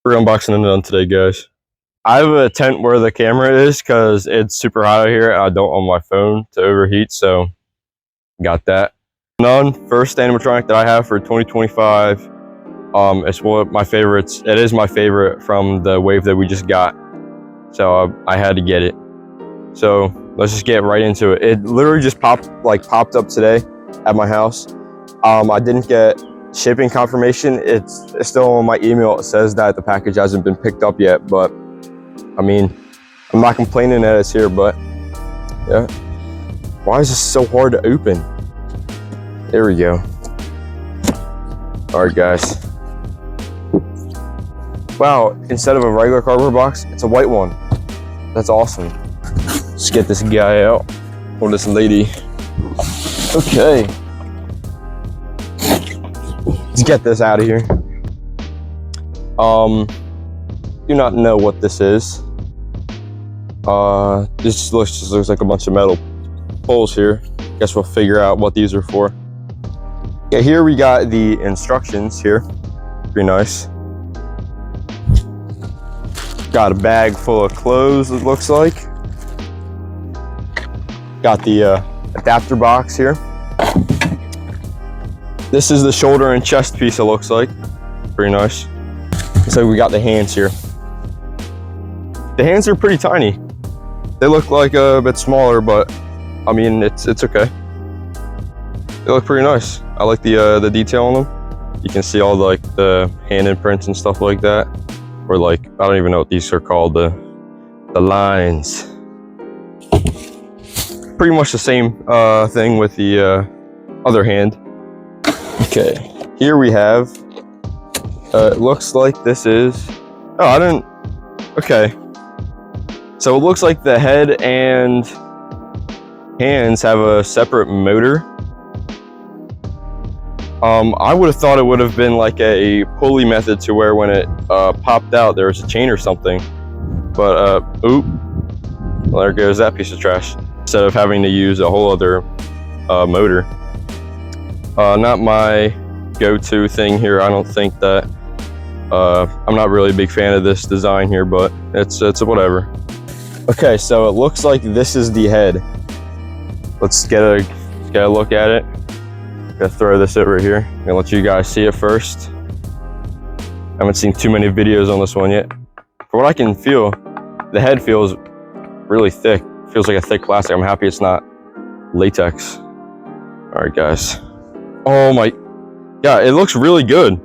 We're unboxing and done today, guys. I have a tent where the camera is because it's super hot out here. I don't want my phone to overheat, so got that. First animatronic that I have for 2025. It's one of my favorites. It is my favorite from the wave that we just got, so I had to get it. So let's just get right into it. It literally just popped up today at my house. I didn't get shipping confirmation. It's still on my email. It says that the package hasn't been picked up yet, but I mean, I'm not complaining that it's here, but yeah. Why is this so hard to open? There we go. All right, guys. Wow, instead of a regular cardboard box, it's a white one. That's awesome. Let's get this guy out, or this lady. Okay. Let's get this out of here. Do not know what this is. This just looks like a bunch of metal poles here. Guess we'll figure out what these are for. Yeah, here we got the instructions here. Pretty nice. Got a bag full of clothes, it looks like. Got the adapter box here. This is the shoulder and chest piece, it looks like. Pretty nice. So we got the hands here. The hands are pretty tiny. They look like a bit smaller, but I mean, it's okay. They look pretty nice. I like the detail on them. You can see all the hand imprints and stuff like that. Or I don't even know what these are called, the lines. Pretty much the same thing with the other hand. Okay, here we have, it looks like this is, okay. So it looks like the head and hands have a separate motor. I would have thought it would have been like a pulley method to where when it popped out there was a chain or something. But, oop, well, there goes that piece of trash. Instead of having to use a whole other motor. Not my go-to thing here. I don't think that, I'm not really a big fan of this design here, but it's whatever. Okay, so it looks like this is the head. Let's get a look at it. Gonna throw this over here. I'm gonna let you guys see it first. I haven't seen too many videos on this one yet. For what I can feel, the head feels really thick. Feels like a thick plastic. I'm happy it's not latex. All right, guys. Oh my, yeah, it looks really good.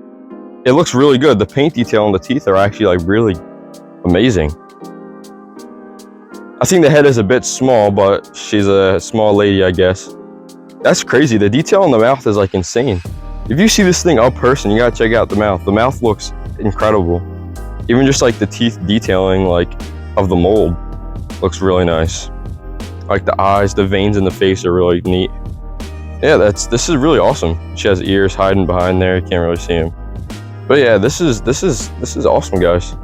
It looks really good. The paint detail on the teeth are actually really amazing. I think the head is a bit small, but she's a small lady, I guess. That's crazy. The detail on the mouth is insane. If you see this thing up person, you gotta check out the mouth. The mouth looks incredible. Even just the teeth detailing of the mold looks really nice. The eyes, the veins in the face are really neat. Yeah, this is really awesome. She has ears hiding behind there. You can't really see them. But yeah, this is awesome, guys.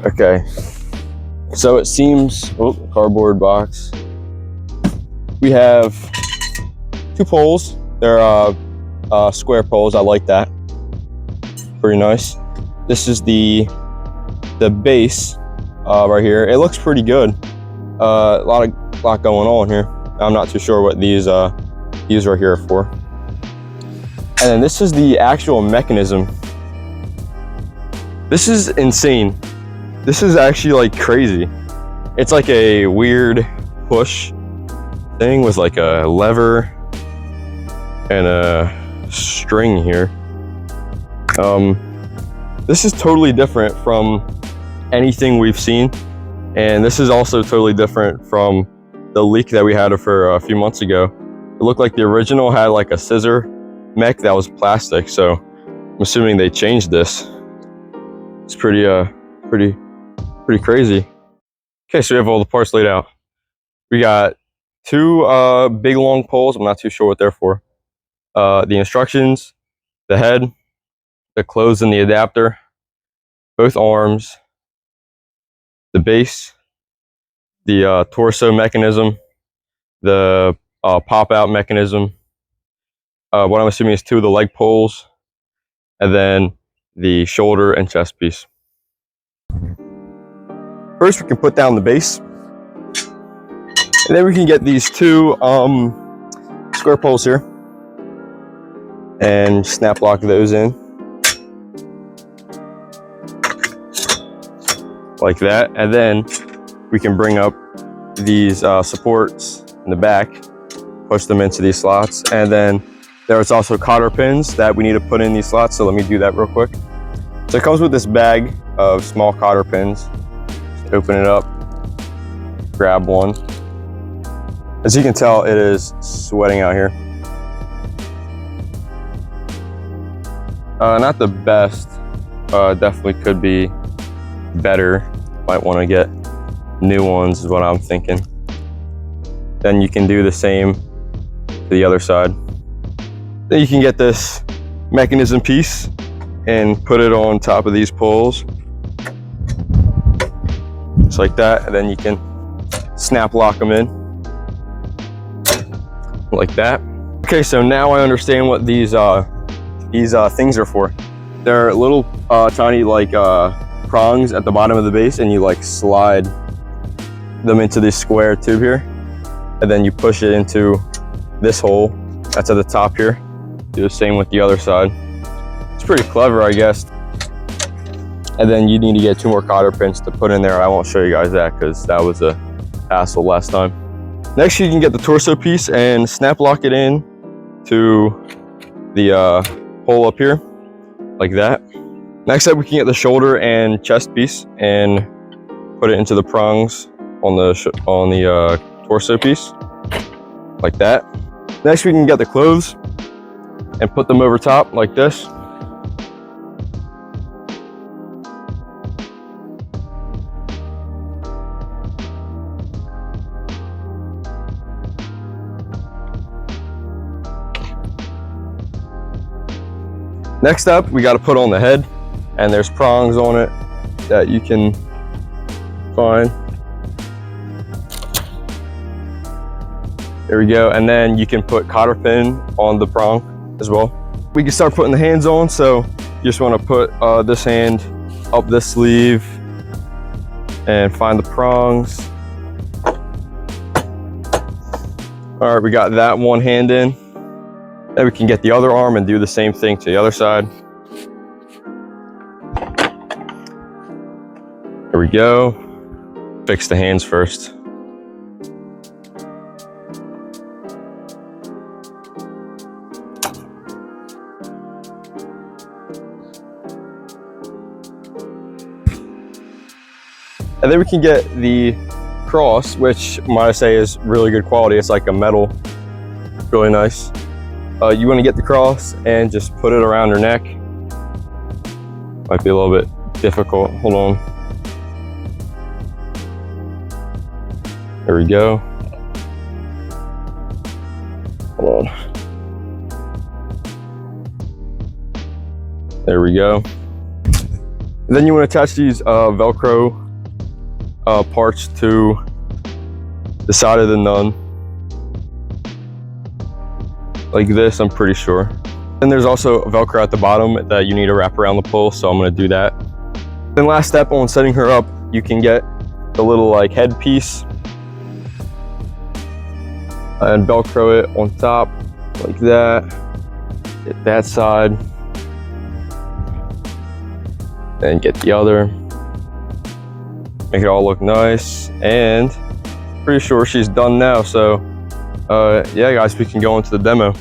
Okay. So it seems, cardboard box. We have 2 poles. They're square poles. I like that. Pretty nice. This is the base right here. It looks pretty good. A lot going on here. I'm not too sure what these right here are for. And then this is the actual mechanism. This is insane. This is actually crazy. It's a weird push thing with a lever and a string here. This is totally different from anything we've seen. And this is also totally different from the leak that we had for a few months ago. It looked like the original had a scissor mech that was plastic. So I'm assuming they changed this. It's pretty crazy. Okay, so we have all the parts laid out. We got 2 big long poles. I'm not too sure what they're for. The instructions, the head, the clothes and the adapter, both arms, the base, the torso mechanism, the pop-out mechanism. What I'm assuming is 2 of the leg poles, and then the shoulder and chest piece. First, we can put down the base, and then we can get these two square poles here and snap lock those in like that, and then we can bring up these supports in the back, push them into these slots, and then there's also cotter pins that we need to put in these slots, so let me do that real quick. So it comes with this bag of small cotter pins. Open it up, grab one. As you can tell, it is sweating out here. Not the best, definitely could be better. Might want to get new ones is what I'm thinking. Then you can do the same to the other side. Then you can get this mechanism piece and put it on top of these poles, just like that, and then you can snap lock them in like that. Okay, so now I understand what these things are for. They're little tiny like prongs at the bottom of the base, and you like slide them into this square tube here, and then you push it into this hole that's at the top here. Do the same with the other side. It's pretty clever, I guess. And then you need to get two more cotter pins to put in there. I won't show you guys that because that was a hassle last time. Next, you can get the torso piece and snap lock it in to the hole up here like that. Next up, we can get the shoulder and chest piece and put it into the prongs on the torso piece like that. Next, we can get the clothes and put them over top like this. Next up, we got to put on the head, and there's prongs on it that you can find. There we go, and then you can put cotter pin on the prong as well. We can start putting the hands on, so you just want to put this hand up this sleeve and find the prongs. All right, we got that one hand in. Then we can get the other arm and do the same thing to the other side. There we go. Fix the hands first. And then we can get the cross, which might I say is really good quality. It's like a metal, really nice. You want to get the cross and just put it around her neck. Might be a little bit difficult. Hold on. There we go. Hold on. There we go. And then you want to attach these Velcro parts to the side of the nun. Like this, I'm pretty sure. And there's also Velcro at the bottom that you need to wrap around the pole, so I'm gonna do that. Then last step on setting her up, you can get the little like head piece and Velcro it on top like that. Get that side. And get the other. Make it all look nice, and pretty sure she's done now, so yeah guys, we can go into the demo.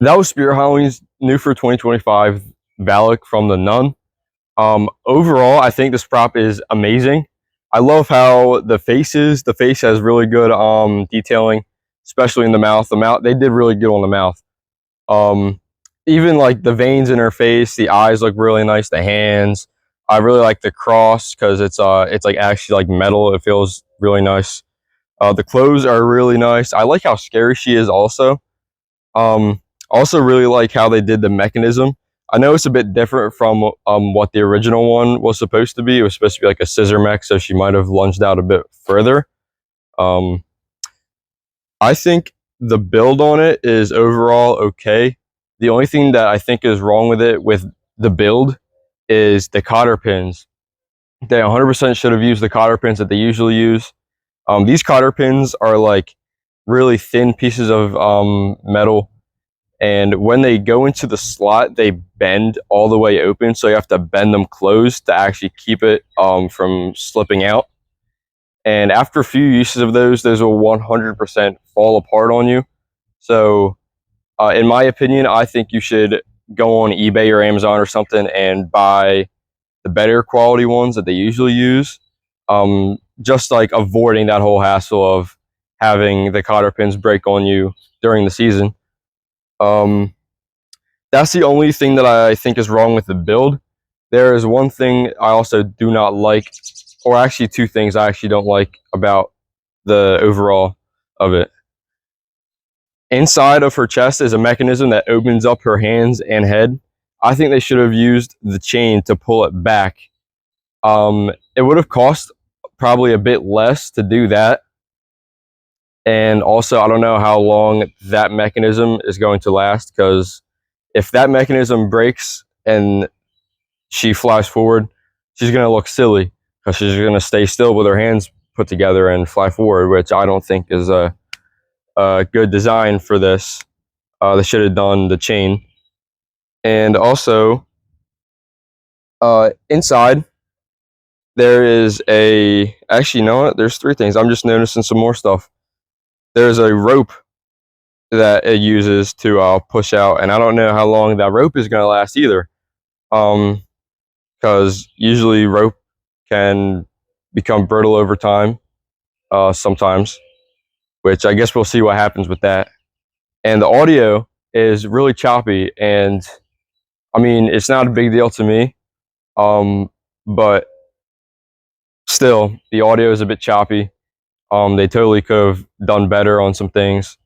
that was Spirit Halloween's new for 2025 Valak from the Nun. Overall, I think this prop is amazing. I love how the face has really good detailing, especially in the mouth. They did really good on the mouth. Even like the veins in her face, the eyes look really nice. The hands, I really like the cross because it's like actually like metal. It feels really nice. The clothes are really nice. I like how scary she is also. Also really like how they did the mechanism. I know it's a bit different from what the original one was supposed to be. It was supposed to be like a scissor mech, so she might have lunged out a bit further. I think the build on it is overall okay. The only thing that I think is wrong with it, with the build, is the cotter pins. They 100% should have used the cotter pins that they usually use. These cotter pins are like really thin pieces of metal, and when they go into the slot, they bend all the way open, so you have to bend them closed to actually keep it from slipping out. And after a few uses of those will 100% fall apart on you. So in my opinion, I think you should go on eBay or Amazon or something and buy the better quality ones that they usually use. Just like avoiding that whole hassle of having the cotter pins break on you during the season. That's the only thing that I think is wrong with the build. There is one thing I also do not like, or actually two things I actually don't like about the overall of it. Inside of her chest is a mechanism that opens up her hands and head. I think they should have used the chain to pull it back. It would have cost probably a bit less to do that. And also, I don't know how long that mechanism is going to last, because if that mechanism breaks and she flies forward, she's going to look silly because she's going to stay still with her hands put together and fly forward, which I don't think is a good design for this. They should have done the chain. And also, inside, there is actually, you know what? There's three things. I'm just noticing some more stuff. There's a rope that it uses to push out, and I don't know how long that rope is going to last either. Because usually rope can become brittle over time, sometimes, which I guess we'll see what happens with that. And the audio is really choppy, and I mean, it's not a big deal to me, but still, the audio is a bit choppy. They totally could have done better on some things.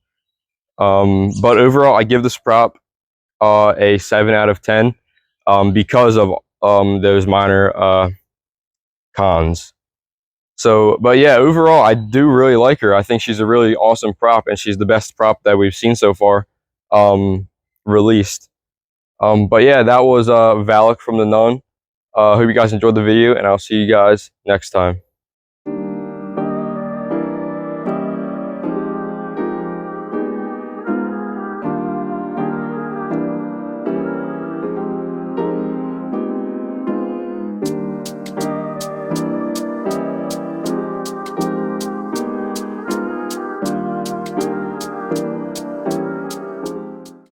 But overall, I give this prop a 7 out of 10 because of those minor cons. So, but yeah, overall, I do really like her. I think she's a really awesome prop, and she's the best prop that we've seen so far released. But yeah, that was Valak from the Nun. Hope you guys enjoyed the video, and I'll see you guys next time.